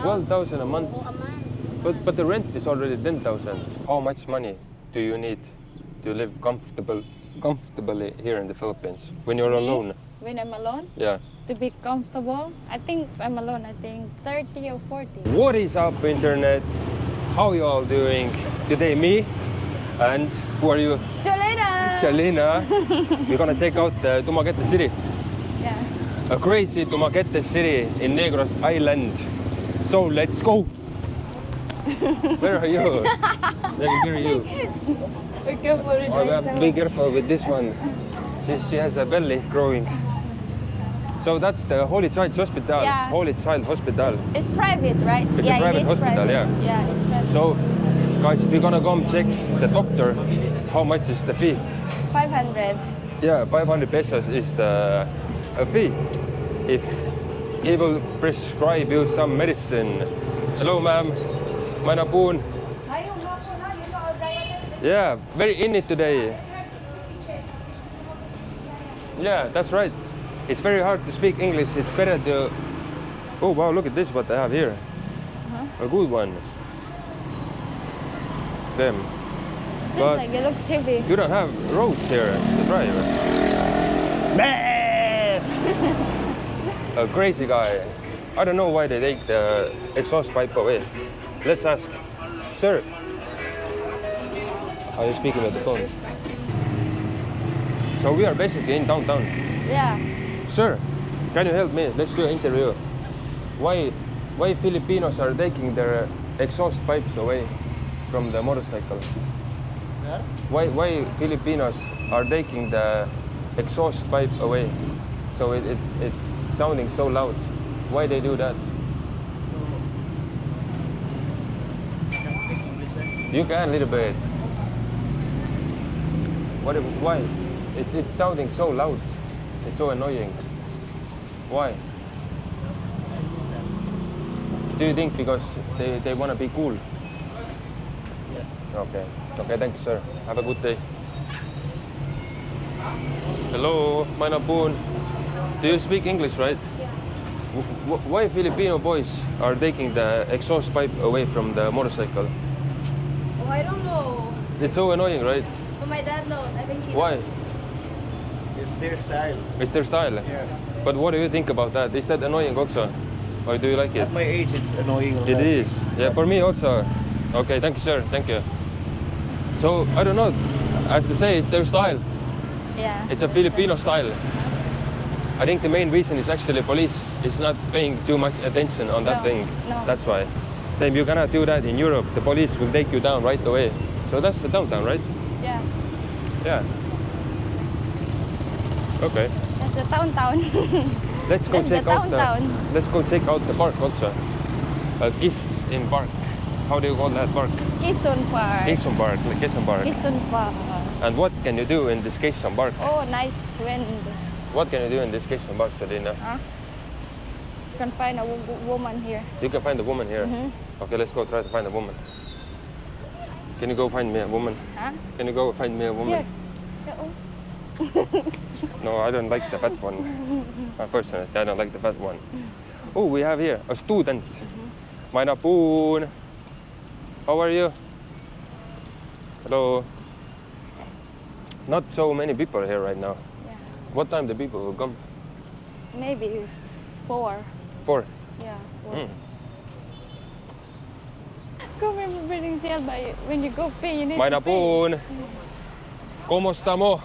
12,000 a month. But the rent is already 10,000. How much money do you need to live comfortably here in the Philippines when you're alone? When I'm alone? Yeah. To be comfortable, I think if I'm alone, I think 30 or 40. What is up, internet? How you all doing? Today me and who are you? Chalena! Chalena. We're gonna check out the Dumaguete city. Yeah. A crazy Dumaguete city in Negros Island. So let's go. Where are you? Where are you? Be careful with Oh, be careful with this one. She has a belly growing. So that's the Holy Child Hospital. Yeah. Holy Child Hospital. It's private, right? It's a private hospital, yeah. Yeah, it's private. So, guys, if you're gonna come check the doctor, how much is the fee? 500. Yeah, 500 pesos is the fee. If he will prescribe you some medicine. Hello, ma'am. Manapun. Yeah, very in it today. Yeah, that's right. It's very hard to speak English. It's better to... Oh, wow, look at this, what I have here. A good one. Them. But Like it looks heavy. you don't have roads here to drive. A crazy guy. I don't know why they take the exhaust pipe away. Let's ask. Sir. Are you speaking with the phone? So we are basically in downtown. Yeah. Sir, can you help me? Let's do an interview. Why Filipinos are taking their exhaust pipes away from the motorcycle? Yeah? Why Filipinos are taking the exhaust pipe away? So it's sounding so loud. Why they do that? You can a little bit. Why? It's sounding so loud. It's so annoying. Why? Do you think because they want to be cool? Yes. Okay. Okay, thank you, sir. Have a good day. Hello, Manapun. Do you speak English, right? Yeah. Why Filipino boys are taking the exhaust pipe away from the motorcycle? Oh, I don't know. It's so annoying, right? But my dad knows. I think he Why? knows. It's their style. It's their style. Yes. But what do you think about that? Is that annoying also? Or do you like it? At my age, it's annoying. It is. Yeah, for me also. Okay, thank you, sir. Thank you. So, I don't know. As to say, it's their style. Yeah. It's a Filipino style. I think the main reason is actually police is not paying too much attention on that No, thing. no. That's why. Then you cannot do that in Europe. The police will take you down right away. So that's the downtown, right? Yeah. Yeah. Okay. That's the town. Let's go That's check the out downtown. Let's go check out the park also. Kiss in Park. How do you call that park? Quezon Park. Quezon Park. Quezon Park. Quezon Park. And what can you do in this Quezon Park? Oh, nice wind. What can you do in this Quezon Park, Selena? Huh? You can find a woman here. You can find a woman here. Mhm. Okay, let's go try to find a woman. Can you go find me a woman? Huh? Can you go find me a woman? Here. Yeah, oh. No, I don't like the fat one. Unfortunately, I don't like the fat one. Oh, we have here a student. Mainapun. How are you? Hello. Not so many people here right now. Yeah. What time the people will come? Maybe 4. 4. Yeah. 4. Mm. Go remember by when you go pay, you need to Mainapun. Kumusta mo?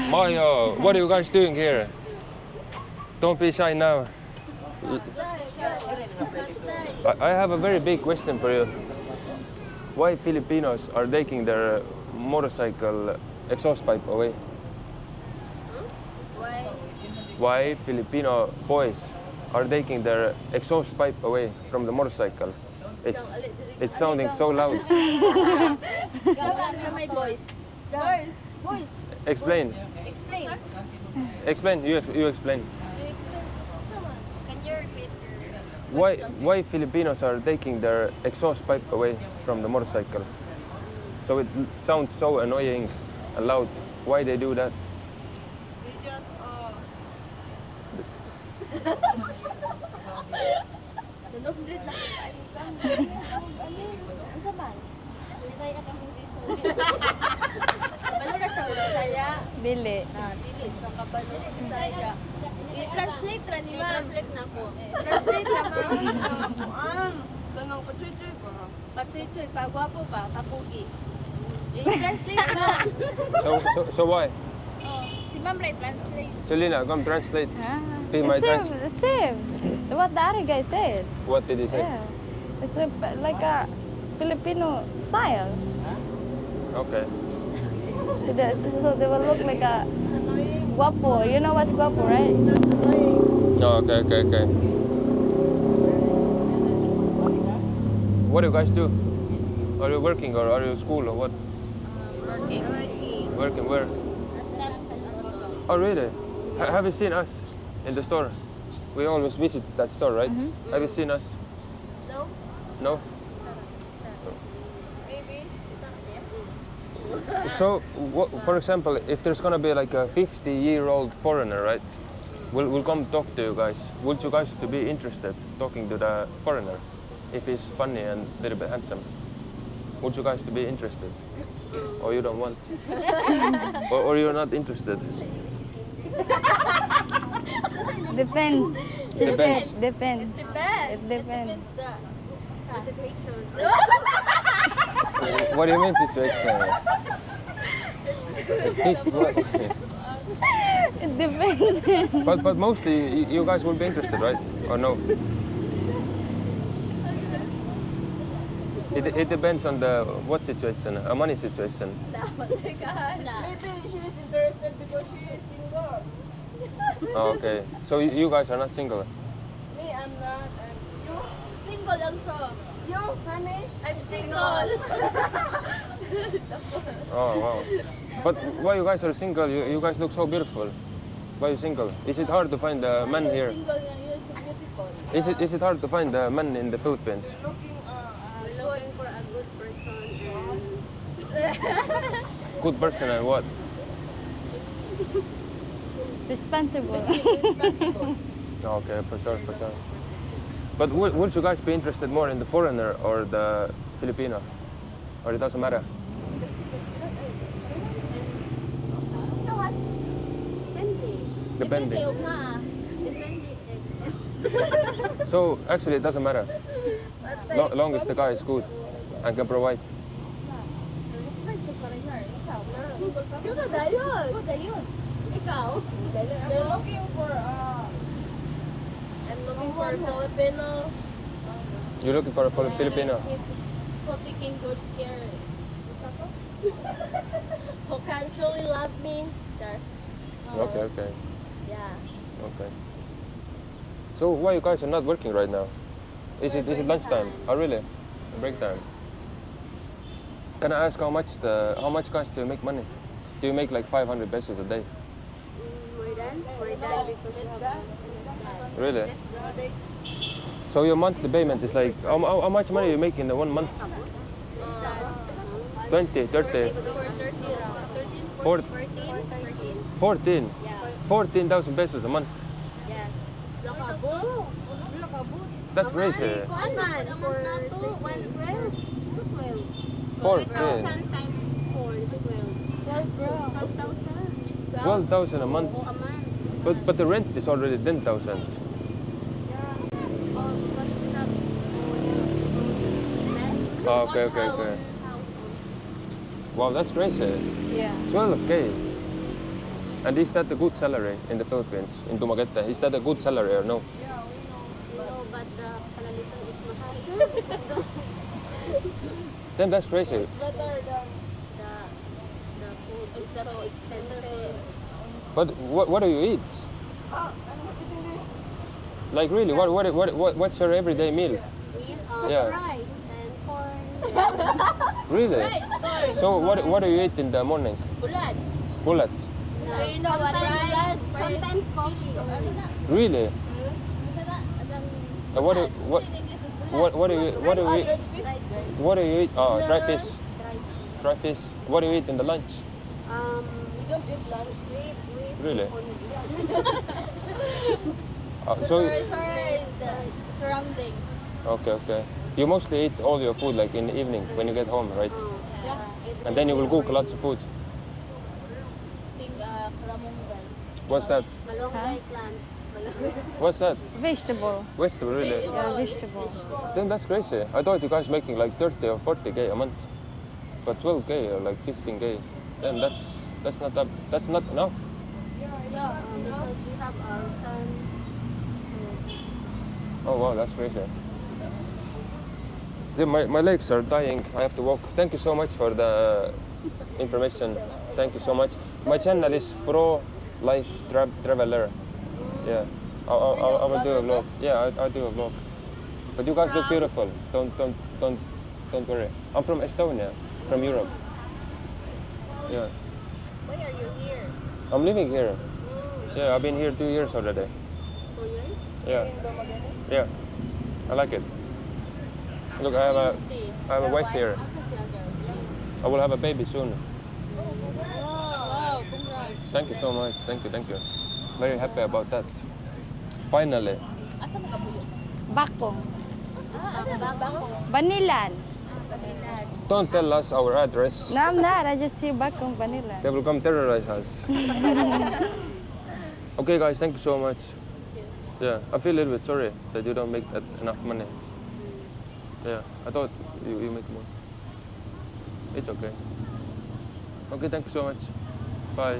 Mayo, what are you guys doing here? Don't be shy now. I have a very big question for you. Why Filipinos are taking their motorcycle exhaust pipe away? Why? Why Filipino boys are taking their exhaust pipe away from the motorcycle? It's sounding so loud. Answer my boys. Boys. Explain. Explain. Explain. You explain. You explain. Come on. Can you repeat? Why Filipinos are taking their exhaust pipe away from the motorcycle? So it sounds so annoying and loud. Why they do that? You just Unsa man? Ibay akong kabalo na siya sa saya. Dili. Dili so kabalo ni saya. I-translate ra ni ma'am. Translate na ko. Translate na ma'am. Tanong ko, chuchoy ba? Pachichoy pa gwapo pa, kapugi. I-translate ma'am. So why? Oh, si ma'am ray translate. Selena, come translate. Be my It's the same. What the other guy said. What did he say? Yeah. It's like a Filipino style. Okay. So they will look like a guapo. You know what's guapo, right? Oh, okay. What do you guys do? Are you working or are you school or what? Working. Working where? Oh, really? Have you seen us in the store? We always visit that store, right? Have you seen us? No. No? Maybe. So, for example, if there's gonna be like a 50-year-old foreigner, right? We'll come talk to you guys. Would you guys to be interested talking to the foreigner? If he's funny and a little bit handsome. Would you guys to be interested? Or you don't want? or you're not interested? Depends. Depends. Depends. Depends. It depends. The situation. What do you mean situation? It's just what? It depends. But mostly you guys will be interested, right? Or no? It depends on the what situation, a money situation. Maybe she is interested because she is single. Oh, okay. So you guys are not single? Me, I'm not. You? Single also. You, honey? I'm single. Oh, wow. But why you guys are single? You guys look so beautiful. Why you single? Is it hard to find a man here? Single and you're so beautiful. Is it hard to find a man in the Philippines? Looking for a good person Good person and what? Responsible. responsible. Okay, for sure. But would you guys be interested more in the foreigner or the Filipino? Or it doesn't matter? Depende. Depende nga. Depende. So actually it doesn't matter. Long as the guy is good and can provide. Friendship pa rin yan. Ikaw. Yun na dayon. Good na yun. Ikaw. They're looking for I'm looking for a Filipino. You're looking for a Filipino? Who taking good care. Who can truly love me. Char. Okay. Yeah. Okay. So why you guys are not working right now? Is it lunchtime? Oh really? Break time. Can I ask how much guys do you make money? Do you make like 500 pesos a day? More than because Really? So your monthly payment is like how much money you make in the 1 month? 20, 30, 14. 14. Yeah. 14,000 pesos a month. Yes. Lakabot. That's crazy. One man for 12. 14. times 4 is 12. 12 bro. 12,000. 12,000 a month. A month. But the rent is already 10,000. Because we have Oh, okay. Wow, that's crazy. Yeah. 12K. And is that a good salary in the Philippines, in Dumaguete? Is that a good salary or no? No, but the panalitan is mahal. Then that's crazy. better than The food is so expensive. But what do you eat? I'm not eating this. Like really, what's your everyday meal? Meal, Yeah. rice and corn. Really? Rice, corn. So what do you eat in the morning? Bulad. Bullet. You know what is sometimes coffee. Really? What do you eat? Oh, dry fish. Dry fish. What do you eat in the lunch? We don't eat lunch. Really? So So sorry, the surrounding. okay. You mostly eat all your food like in the evening when you get home, right? Yeah. And then you will cook lots of food. Ting kalamunggay. What's that? Malunggay plant. Malunggay. What's that? Vegetable. Vegetable, really? Yeah, vegetable. Then that's crazy. I thought you guys making like 30 or 40K a month. But 12K or like 15K. Then that's not enough. Yeah, because we have our son. Oh wow, that's crazy. Then my legs are dying. I have to walk. Thank you so much for the information. Thank you so much. My channel is Pro Life Traveler. Yeah, I will do a vlog. Yeah, I'll do a vlog. But you guys look beautiful. Don't worry. I'm from Estonia, from Europe. Yeah. Why are you here? I'm living here. Yeah, I've been here 2 years already. 2 years? Yeah. In Dumaguete? Yeah. I like it. Look, I have a wife here. Asa siya guys? I will have a baby soon. Wow, congrats. Thank you so much. Thank you. Very happy about that. Finally. Asa mo kabuyo? Bakong. Asa ba? Banilan. Don't tell us our address. No, I'm not. I just see Bakong Banilan. They will come terrorize us. Okay, guys. Thank you so much. Yeah, I feel a little bit sorry that you don't make that enough money. Yeah, I thought you make more. It's okay. Okay, thank you so much. Bye.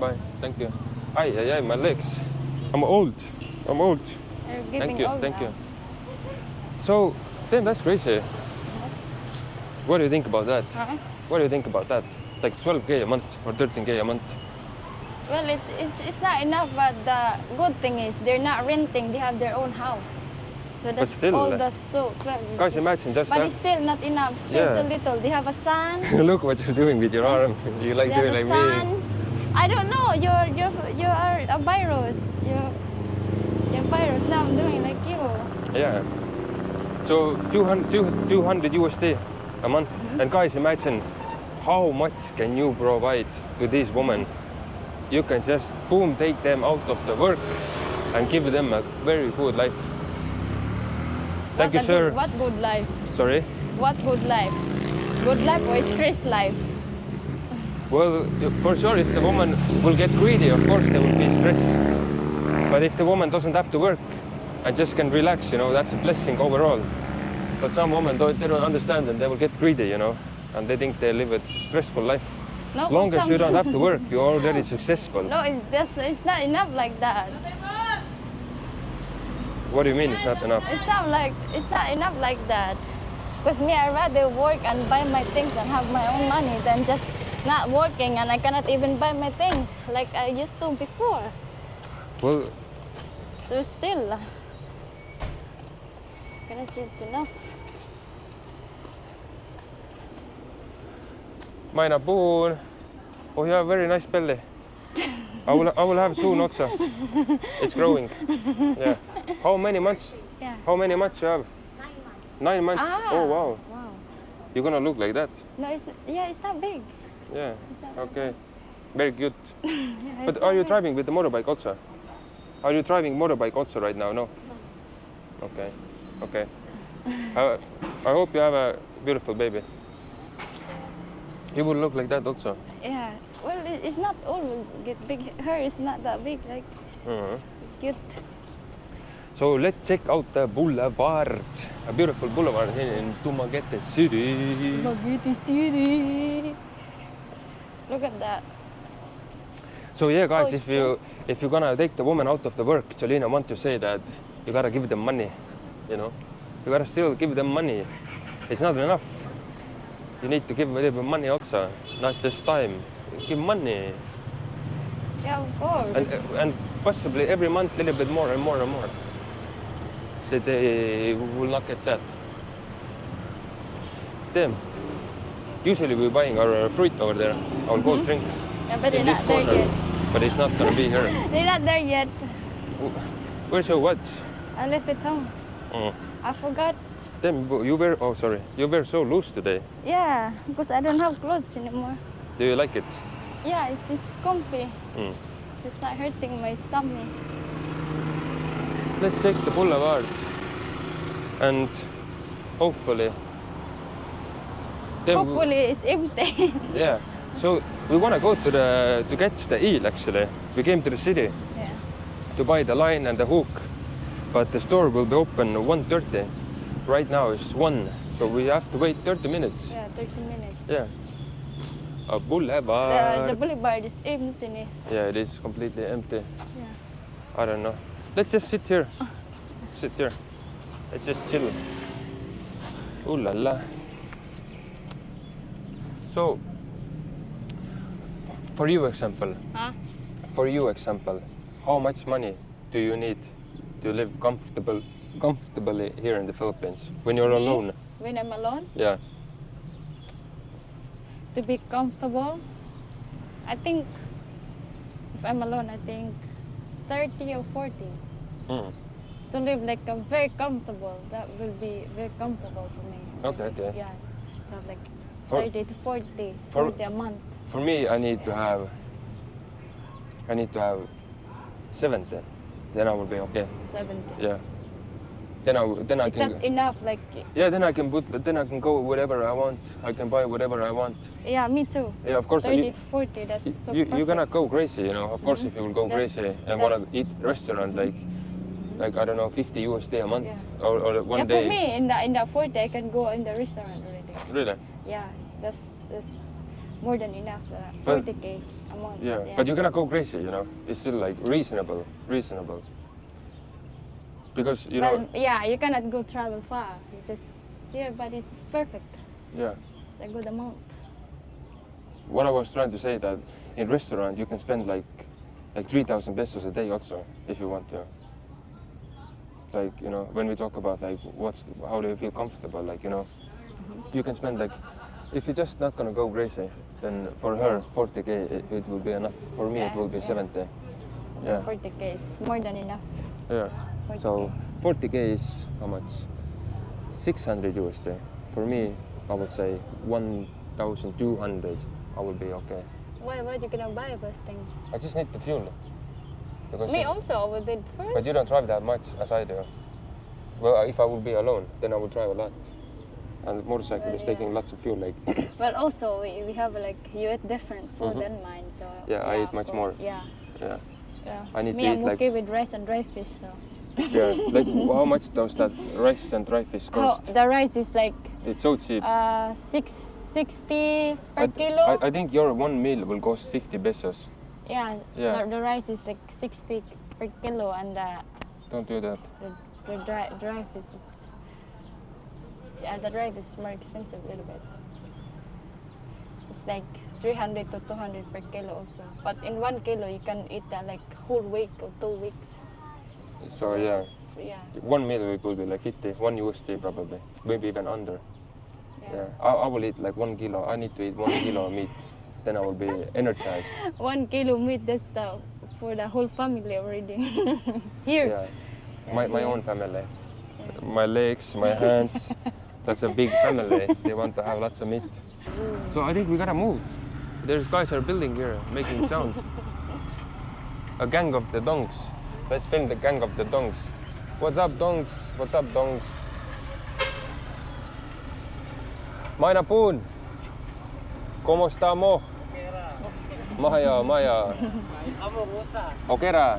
Bye. Thank you. Ay, my legs. I'm old. They're getting Thank you. old Thank now. you. So, then that's crazy. What do you think about that? Huh? What do you think about that? Like 12K a month or 13K a month? Well, it's not enough, but the good thing is they're not renting. They have their own house. So that's still, all the stuff. Guys, imagine just But it's still not enough. Still Yeah. too little. They have a son. Look what you're doing with your arm. You like They have doing a like me. son. I don't know. You are a virus. You're a virus. Now I'm doing like you. Yeah. So 200 USD a month. And guys, imagine how much can you provide to these women? You can just boom, take them out of the work and give them a very good life. Thank you, sir. What good life? Sorry. What good life? Good life or stress life? Well, for sure, if the woman will get greedy, of course there will be stress. But if the woman doesn't have to work and just can relax, that's a blessing overall. But some women, they don't understand and they will get greedy, and they think they live a stressful life. No, Long as some- you don't have to work, you're already successful. No, it's not enough like that. What do you mean it's not enough? It's not enough like that. Because me, I rather work and buy my things and have my own money than just not working and I cannot even buy my things like I used to before. Well, So still, cannot say it's enough. Maina Poon. Oh, you have a very nice belly. I will have soon also. It's growing. Yeah. How many months? Yeah. How many months you have? 9 months. Ah. Oh wow. Wow. You're gonna look like that. No, it's not big. Yeah. Okay. Very cute. Yeah, But it's are not you big. driving with the motorbike also? Are you driving motorbike also right now? No. Okay. Okay. I hope you have a beautiful baby. You will look like that also. Yeah. Well, it's not all get big. Her is not that big. Like Mhm. cute. So let's check out the boulevard. A beautiful boulevard here in Dumaguete City. Dumaguete City. Look at that. So yeah, guys, Oh, if you're gonna take the woman out of the work, Jolene, I want to say that you gotta give them money. You gotta still give them money. It's not enough. You need to give a little bit money also, not just time. Give money, Yeah, of course. and possibly every month a little bit more and more and more. So they will not get sad. Them. Usually we're buying our fruit over there. I'll go drink Yeah, but they're in this not there corner, yet. but it's not gonna be here. They're not there yet. Where's your watch? I left it home. Mm. I forgot. Them, you wear. Oh, sorry. You wear so loose today. Yeah, because I don't have clothes anymore. Do you like it? Yeah, it's comfy. Mm. It's not hurting my stomach. Let's check the boulevard. And hopefully. Then Hopefully it's empty. yeah. So we want to go to catch the eel actually. We came to the city Yeah. to buy the line and the hook, but the store will be open 1:30. Right now it's 1, so we have to wait 30 minutes. Yeah, 30 minutes. Yeah. A boulevard. The boulevard is emptiness. Yeah, it is completely empty. Yeah. I don't know. Let's just sit here. Sit here. Let's just chill. Ooh la la. So, for you example, how much money do you need to live comfortably here in the Philippines when you're Me? alone? When I'm alone, Yeah. to be comfortable, I think if I'm alone, I think 30 or 40. Mm. To live like a very comfortable, that will be very comfortable for me. Okay, okay. Yeah, have like For- 30 to 40, for- 40 a month. For me, I need to have 70. Then I will be okay. 70. Yeah. Then I Is can. that enough? Like, Yeah, then I can go wherever I want. I can buy whatever I want. yeah, me too. Yeah, of course. 30 to 40, that's so You're perfect. gonna go crazy, you know. Of course, if you will go That's- crazy and wanna eat restaurant like I don't know, 50 USD a month Yeah. or one Yeah, day. for me, in the 40, I can go in the restaurant already. Really? Yeah, that's more than enough. But- 40K a month. Yeah. But you're gonna go crazy, you know. It's still like reasonable. Because you know. Yeah, you cannot go travel far. You just here, but it's perfect. Yeah. It's a good amount. What I was trying to say that in restaurant you can spend like 3,000 pesos a day also if you want to. Like, you know, when we talk about like how do you feel comfortable, like, you know, you can spend like, if you're just not gonna go crazy, then for her 40K it will be enough. For me it will be 70. Yeah. 40K, it's more than enough. Yeah. 40K. So 40K is how much? 600 USD. For me, I would say 1,200. I will be okay. Why you gonna buy first thing? I just need the fuel. Because Me also, I will bid first. But you don't drive that much as I do. Well, if I would be alone, then I would drive a lot. And motorcycle is taking lots of fuel. Like Well, also we have like you eat different food than mine, so Yeah, I eat of much course. more. Yeah. yeah, Yeah. I need Me, to I'm eat like okay with rice and dry fish. So yeah. Like how much does that rice and dry fish cost? the rice is like It's so cheap. 660 per kilo. I think your one meal will cost 50 pesos. Yeah. Yeah. The rice is like 60 per kilo, and Don't do that. the dry fish is the dry fish is more expensive a little bit. It's like 300 to 200 per kilo also. But in 1 kilo you can eat that like whole week or 2 weeks. So yeah, Yeah. one meal will be like 50, 1 USD probably, maybe even under. Yeah. Yeah, I will eat like 1 kilo. I need to eat 1 kilo of meat. Then I will be energized. 1 kilo meat, that's for the whole family already. Here. Yeah, my own family. My legs, my hands. That's a big family. They want to have lots of meat. So I think we gotta move. There's guys are building here, making sound. A gang of the dongs. Let's film the gang of the dongs. What's up, dongs? What's up, dongs? Mainapun. ¿Cómo estamos? Maya. Okay ra.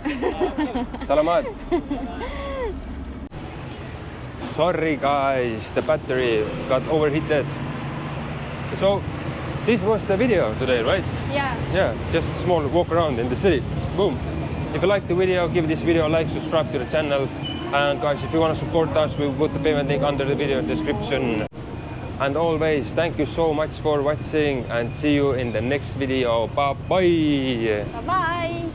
Salamat. Sorry guys, the battery got overheated. So this was the video today, right? Yeah. Yeah, just a small walk around in the city. Boom. If you like the video, give this video a like, subscribe to the channel. And guys, if you want to support us, we'll put the payment link under the video description. And always, thank you so much for watching and see you in the next video. Bye-bye. Bye-bye.